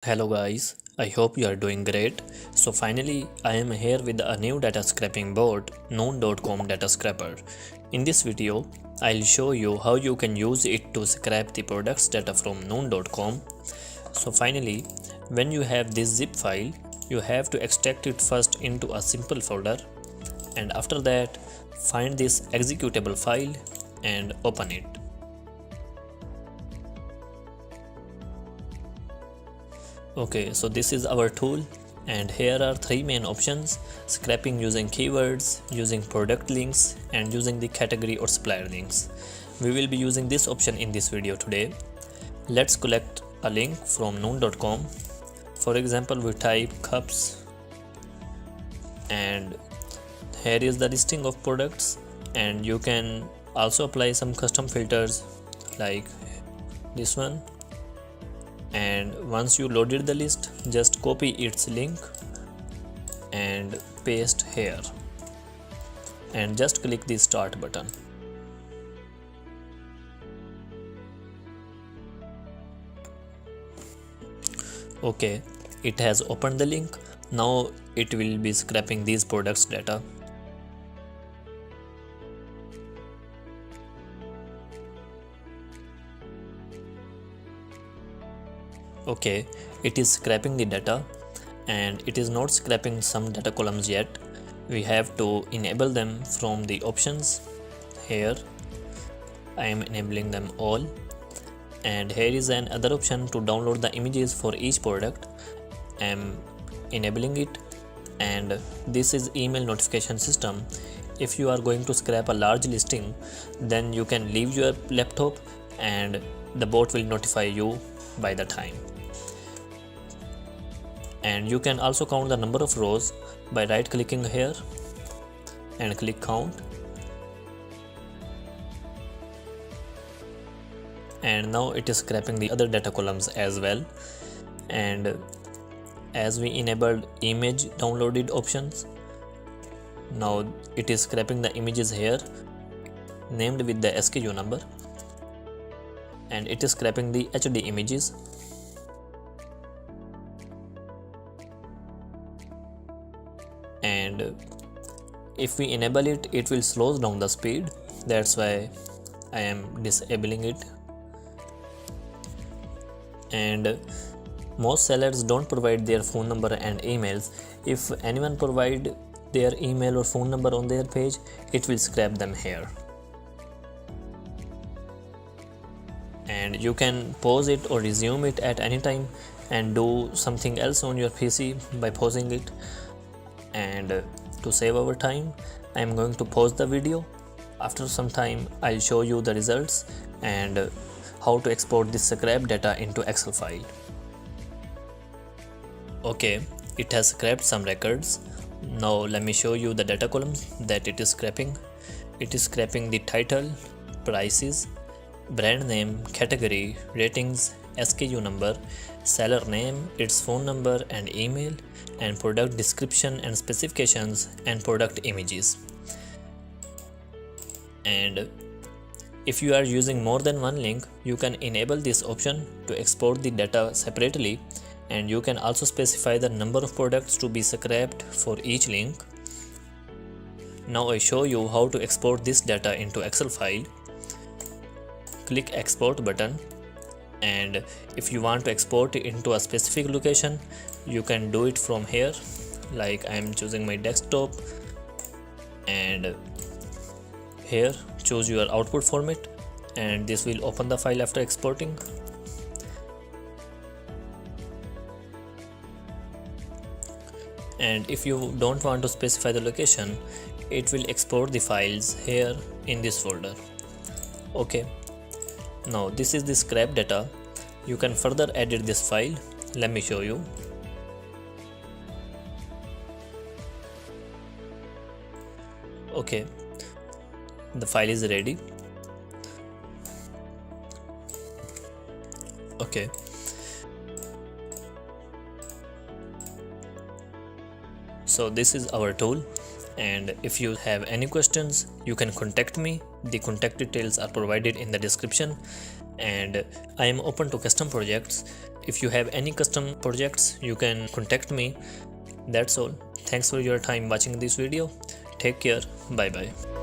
Hello guys, I hope you are doing great. So finally I am here with a new data scraping board, noon.com data scraper. In this video, I'll show you how you can use it to scrape the products data from noon.com. So finally, when you have this zip file, you have to extract it first into a simple folder, and after that find this executable file and open it. Okay, so this is our tool, and here are three main options: scraping using keywords, using product links, and using the category or supplier links. We will be using this option in this video today. Let's collect a link from noon.com. For example, we type cups, and here is the listing of products, and you can also apply some custom filters like this one. And once you loaded the list, just copy its link and paste here, and just click the start button. Okay, it has opened the link. Now it will be scraping these products data. Okay, it is scraping the data, and it is not scraping some data columns yet. We have to enable them from the options. Here I am enabling them all, and here is another option to download the images for each product. I am enabling it, and this is email notification system. If you are going to scrap a large listing, then you can leave your laptop and the bot will notify you by the time. And you can also count the number of rows by right clicking here and click count. And now it is scraping the other data columns as well. And as we enabled image downloaded options, now it is scraping the images here named with the SKU number, and it is scraping the HD images. And if we enable it, it will slow down the speed. That's why I am disabling it. And most sellers don't provide their phone number and emails. If anyone provide their email or phone number on their page, it will scrap them here. And you can pause it or resume it at any time and do something else on your PC by pausing it. And to save our time, I am going to pause the video. After some time, I'll show you the results and how to export this scrap data into Excel file. Okay, it has scraped some records. Now let me show you the data columns that it is scraping. It is scraping the title, prices, brand name, category, ratings, SKU number, seller name, its phone number and email, and product description and specifications, and product images. And if you are using more than one link, you can enable this option to export the data separately, and you can also specify the number of products to be scraped for each link. Now I show you how to export this data into Excel file. Click export button, and if you want to export it into a specific location, you can do it from here. Like I am choosing my desktop, and here choose your output format, and this will open the file after exporting. And if you don't want to specify the location, it will export the files here in this folder. Okay, now this is the scrap data. You can further edit this file. Let me show you. Okay, the file is ready. Okay, so this is our tool, and if you have any questions, you can contact me. The contact details are provided in the description, and I am open to custom projects. if you have any custom projects, you can contact me. That's all. Thanks for your time watching this video. Take care. Bye bye.